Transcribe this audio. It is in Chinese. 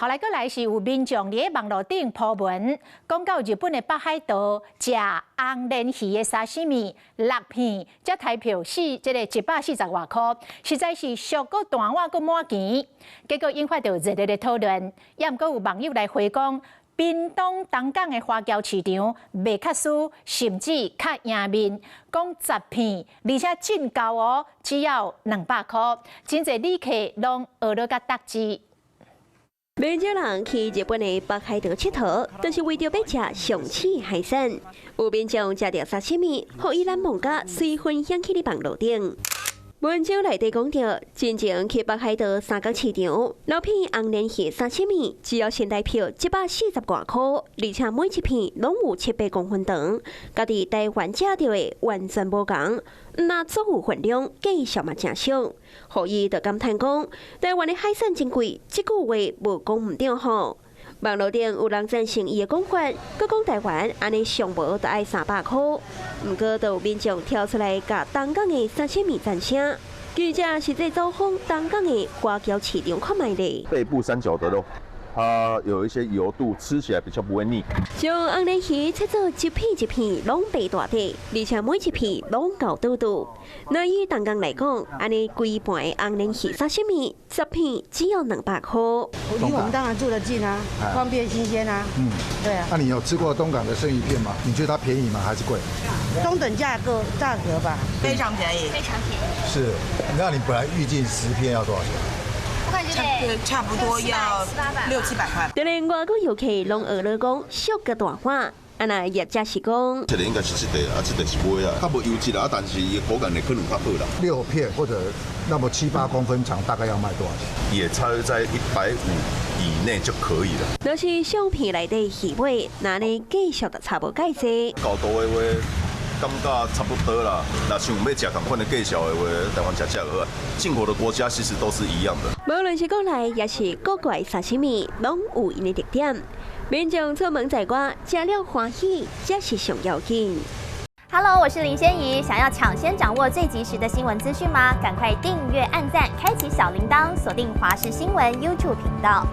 后来过来是有民众伫网络顶铺文，讲到日本的北海道食红鲢鱼的沙西米6片，才台票140外块，实在是俗个大碗个满钱。结果引发到热烈的讨论，也毋过有网友来回讲。 屏东东港的花椒市场卖较输，甚至较赢面，讲10片，而且进高哦，只要200块，真侪旅客拢学了甲答字。不少人去日本的北海道佚佗，都是为着要吃上市海产。有民众食到沙西米，互伊咱网家随分享起伫网络顶。 文章内底讲到，真正去北海道三角市场，6片红鲢鱼沙西米只要先台票140外块，而且每一片拢有700公分长，家己台湾食到的完全无同。那作物分量计数嘛正俗，互伊就感叹讲，台湾的海产真贵，这句话无讲唔对吼。 网络顶有人赞成伊的讲法，佮讲台湾安尼上无就爱300块。毋过，都有民众跳出来甲东港的沙西米赞声。记者实际走访东港的花椒市场看卖咧。背部三角的肉，它有一些油度，吃起来比较不会腻。将红鲢鱼切做一片一片拢白大块，而且每一片拢够大度。那以东港来讲，安尼规盘的红鲢鱼沙西米10片只要200块。 离我们当然住得近啊，方便新鲜啊。对啊。那你有吃过东港的生鱼片吗？你觉得它便宜吗？还是贵？中等价格吧，非常便宜，非常便宜。是。那你本来预计10片要多少钱？我感觉差不多要600-700块。当然，外国游客拢学了讲俗个大话。 啊那业者是讲，这个应该是这个，这个是买啊，较无优质啊，但是伊口感呢可能较好啦。6片或者那么7、8公分长，大概要卖多少钱？也差在150以内就可以了。若是相片内底鱼尾，那呢继续就差无介济。高度的话，感觉差不多啦。那像要食同款的介绍的话，台湾吃好啊。进口的国家其实都是一样的。无论是国内也是国外沙西米，拢有因的特点。 民众出门在外，吃了欢喜，这是上要紧。Hello， 我是林仙怡，想要抢先掌握最及时的新闻资讯吗？赶快订阅、按赞、开启小铃铛，锁定华视新闻 YouTube 频道。